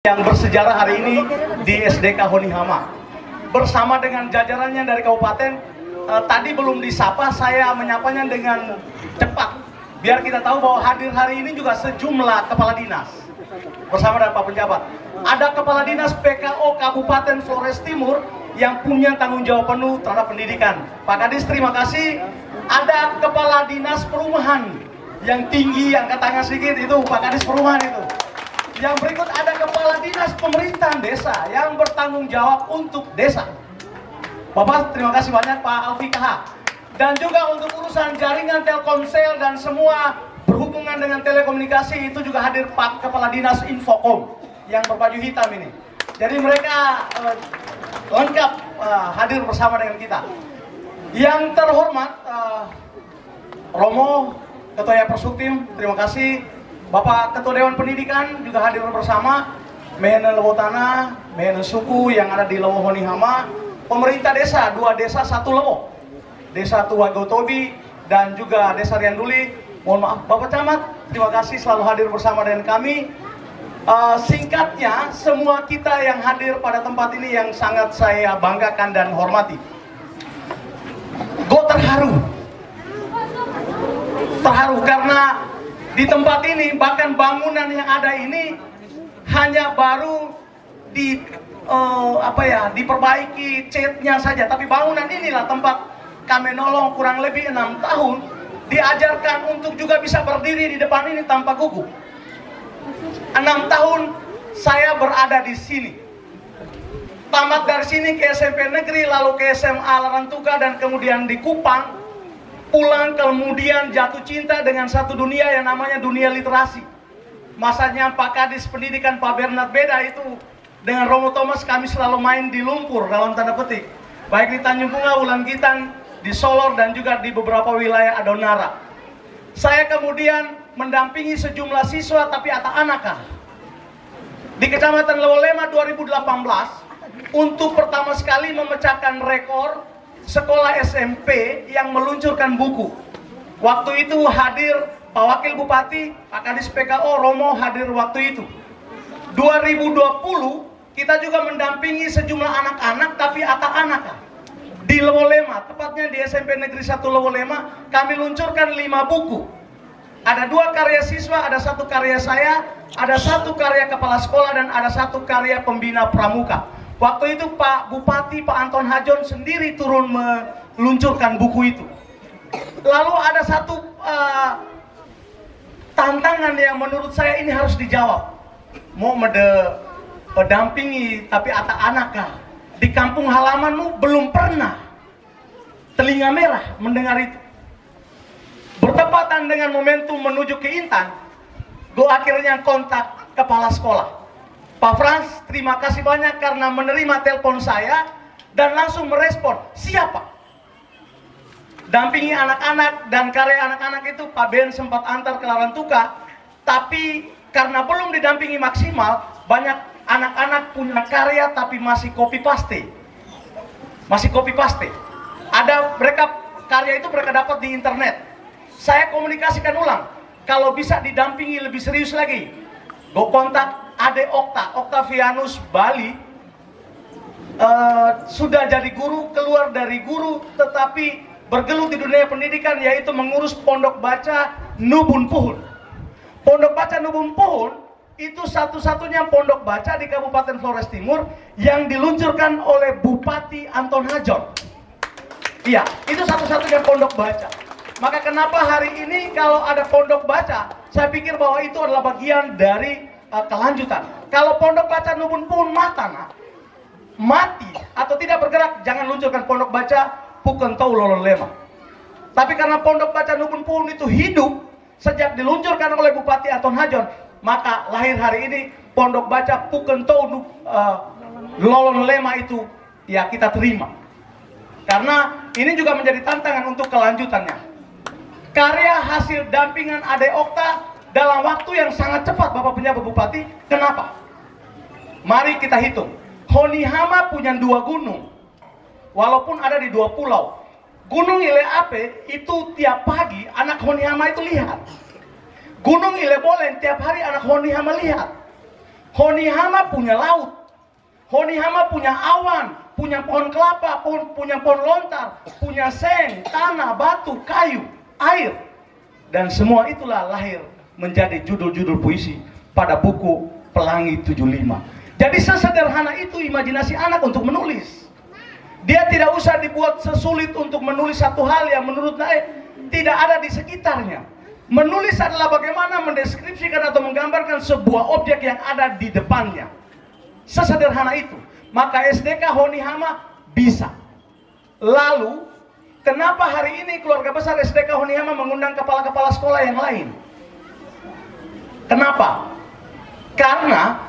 yang bersejarah hari ini di SDK Honihama bersama dengan jajarannya dari kabupaten. Tadi belum disapa, saya menyapanya dengan cepat biar kita tahu bahwa hadir hari ini juga sejumlah kepala dinas bersama dengan Pak Penjabat. Ada kepala dinas PKO Kabupaten Flores Timur yang punya tanggung jawab penuh terhadap pendidikan. Pak Kadis, terima kasih. Ada kepala dinas perumahan yang tinggi, yang katanya sedikit, itu Pak Kadis perumahan itu. Yang berikut ada kepala dinas pemerintahan desa yang bertanggung jawab untuk desa. Bapak, terima kasih banyak Pak Alfi KH. Dan juga untuk urusan jaringan Telkomsel dan semua berhubungan dengan telekomunikasi itu juga hadir Pak Kepala Dinas Infokom yang berbaju hitam ini. Jadi mereka lengkap hadir bersama dengan kita. Yang terhormat Romo, Ketua Persuktim, terima kasih. Bapak Ketua Dewan Pendidikan juga hadir bersama, Mehena Lewotana, Mehena Suku yang ada di Lewo Honihama, pemerintah desa, 2 desa 1 Lewo, Desa Tua Gotobi dan juga Desa Rianduli. Mohon maaf Bapak Camat, terima kasih selalu hadir bersama dengan kami. Singkatnya, semua kita yang hadir pada tempat ini yang sangat saya banggakan dan hormati. Gue terharu karena di tempat ini, bahkan bangunan yang ada ini hanya baru diperbaiki catnya saja. Tapi bangunan inilah tempat kami nolong kurang lebih 6 tahun, diajarkan untuk juga bisa berdiri di depan ini tanpa gugup. 6 tahun saya berada di sini. Tamat dari sini ke SMP Negeri, lalu ke SMA Larantuka, dan kemudian di Kupang. Pulang kemudian jatuh cinta dengan satu dunia yang namanya dunia literasi. Masanya Pak Kadis Pendidikan Pak Bernard beda itu dengan Romo Thomas, kami selalu main di lumpur dalam tanda petik. Baik di Tanjung Bunga, Ulan Gitan, di Solor, dan juga di beberapa wilayah Adonara. Saya kemudian mendampingi sejumlah siswa tapi anak-anak di Kecamatan Lewolema 2018 untuk pertama sekali memecahkan rekor sekolah SMP yang meluncurkan buku. Waktu itu hadir Pak Wakil Bupati, Pak Kadis PKO, Romo hadir waktu itu. 2020 kita juga mendampingi sejumlah anak-anak tapi anak-anak di Lewolema, tepatnya di SMP Negeri 1 Lewolema, kami luncurkan 5 buku. Ada 2 karya siswa, ada 1 karya saya, ada 1 karya kepala sekolah, dan ada 1 karya pembina pramuka. Waktu itu Pak Bupati, Pak Anton Hajon sendiri turun meluncurkan buku itu. Lalu ada 1 tantangan yang menurut saya ini harus dijawab. Mau mendampingi tapi anak-anak di kampung halamanmu belum pernah telinga merah mendengar itu. Bertepatan dengan momentum menuju ke Intan, gue akhirnya kontak kepala sekolah. Pak Frans, terima kasih banyak karena menerima telepon saya dan langsung merespon, siapa? Dampingi anak-anak, dan karya anak-anak itu Pak Ben sempat antar ke Larantuka, tapi karena belum didampingi maksimal, banyak anak-anak punya karya tapi masih copy paste. Ada karya itu mereka dapat di internet. Saya komunikasikan ulang, kalau bisa didampingi lebih serius lagi. Gue kontak Ade Octavianus Bali, sudah jadi guru, keluar dari guru tetapi bergelut di dunia pendidikan, yaitu mengurus Pondok Baca Nubun Puhun. Pondok Baca Nubun Puhun itu satu-satunya pondok baca di Kabupaten Flores Timur yang diluncurkan oleh Bupati Anton Hajon. Iya, itu satu-satunya pondok baca. Maka kenapa hari ini kalau ada pondok baca, saya pikir bahwa itu adalah bagian dari kelanjutan. Kalau Pondok Baca Nubun Puhun mati atau tidak bergerak, jangan luncurkan Pondok Baca Pukentau Lololema. Tapi karena Pondok Baca Nubun Puhun itu hidup sejak diluncurkan oleh Bupati Anton Hajon, maka lahir hari ini Pondok Baca Pukentau Lololema itu ya kita terima. Karena ini juga menjadi tantangan untuk kelanjutannya. Karya hasil dampingan Ade Okta dalam waktu yang sangat cepat, Bapak Penjabat Bupati. Kenapa? Mari kita hitung. Honihama punya 2 gunung, walaupun ada di 2 pulau. Gunung Ile Ape itu tiap pagi anak Honihama itu lihat. Gunung Ile Boleng tiap hari anak Honihama lihat. Honihama punya laut, Honihama punya awan, punya pohon kelapa, punya pohon lontar, punya seng, tanah, batu, kayu, air. Dan semua itulah lahir menjadi judul-judul puisi pada buku Pelangi 75. Jadi sesederhana itu imajinasi anak untuk menulis. Dia tidak usah dibuat sesulit untuk menulis satu hal yang menurut Nae tidak ada di sekitarnya. Menulis adalah bagaimana mendeskripsikan atau menggambarkan sebuah objek yang ada di depannya. Sesederhana itu. Maka SDK Honihama bisa. Lalu, kenapa hari ini keluarga besar SDK Honihama mengundang kepala-kepala sekolah yang lain? Kenapa? Karena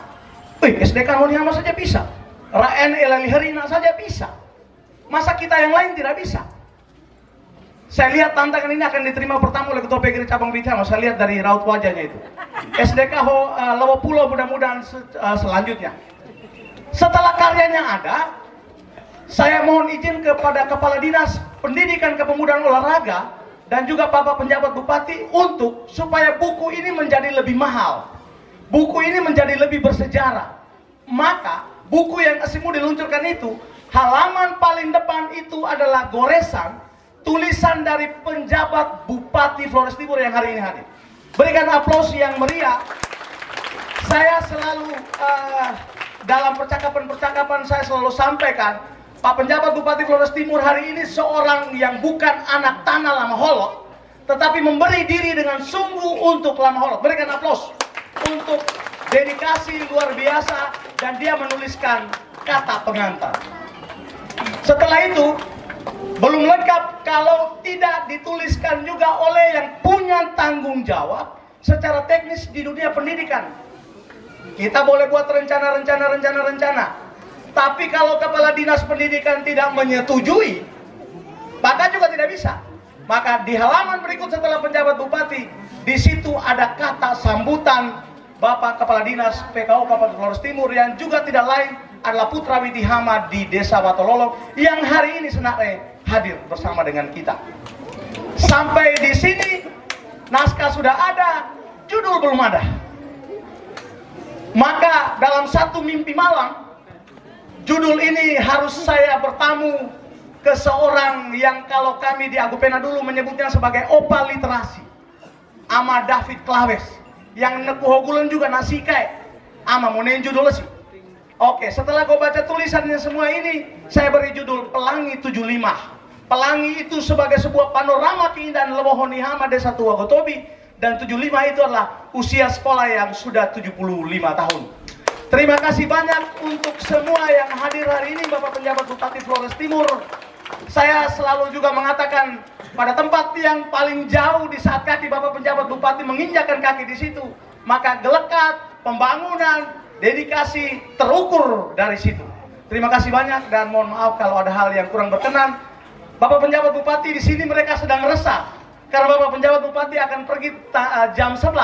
SDK Honihama saja bisa, Raen Elali Herina saja bisa. Masa kita yang lain tidak bisa? Saya lihat tantangan ini akan diterima pertama oleh Ketua PGRI Cabang Bintang. Saya lihat dari raut wajahnya itu. SDK Lawopulo mudah-mudahan selanjutnya. Setelah karyanya ada, saya mohon izin kepada Kepala Dinas Pendidikan Kepemudaan Olahraga dan juga Bapak Penjabat Bupati untuk supaya buku ini menjadi lebih mahal. Buku ini menjadi lebih bersejarah. Maka buku yang Asimu diluncurkan itu, halaman paling depan itu adalah goresan tulisan dari penjabat Bupati Flores Timur yang hari ini hadir. Berikan aplaus yang meriah. Saya selalu dalam percakapan-percakapan saya selalu sampaikan, Pak Penjabat Bupati Flores Timur hari ini seorang yang bukan anak tanah Lama Holot, tetapi memberi diri dengan sungguh untuk Lama Holot. Berikan aplaus untuk dedikasi luar biasa, dan dia menuliskan kata pengantar. Setelah itu, belum lengkap kalau tidak dituliskan juga oleh yang punya tanggung jawab secara teknis di dunia pendidikan. Kita boleh buat rencana, tapi kalau Kepala Dinas Pendidikan tidak menyetujui, maka juga tidak bisa. Maka di halaman berikut setelah penjabat bupati, di situ ada kata sambutan Bapak Kepala Dinas PKU Kabupaten Flores Timur yang juga tidak lain adalah Putra Witihama di Desa Watololong yang hari ini senaknya hadir bersama dengan kita. Sampai di sini naskah sudah ada, judul belum ada. Maka dalam satu mimpi malam, judul ini harus saya bertamu ke seorang yang kalau kami di Agupena dulu menyebutnya sebagai opa literasi, Ama David Klawes, yang nekuhogulan juga nasikai ama monen judul sih. Oke, setelah kau baca tulisannya semua ini, saya beri judul Pelangi 75. Pelangi itu sebagai sebuah panorama keindahan Lewo Honihama Desa Tua Gotobi, dan 75 itu adalah usia sekolah yang sudah 75 tahun. Terima kasih banyak untuk semua yang hadir hari ini, Bapak Penjabat Bupati Flores Timur. Saya selalu juga mengatakan pada tempat yang paling jauh di saat kaki Bapak Penjabat Bupati menginjakkan kaki di situ, maka gelekat, pembangunan, dedikasi terukur dari situ. Terima kasih banyak dan mohon maaf kalau ada hal yang kurang berkenan. Bapak Penjabat Bupati di sini mereka sedang resah karena Bapak Penjabat Bupati akan pergi jam 11.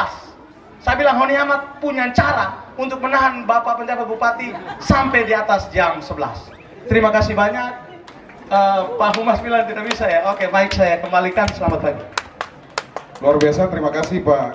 Saya bilang Honihama punya cara untuk menahan Bapak Penjabat Bupati sampai di atas jam 11. Terima kasih banyak. Pak Humas bilang tidak bisa ya. Oke, baik, saya kembalikan. Selamat pagi. Luar biasa, terima kasih Pak.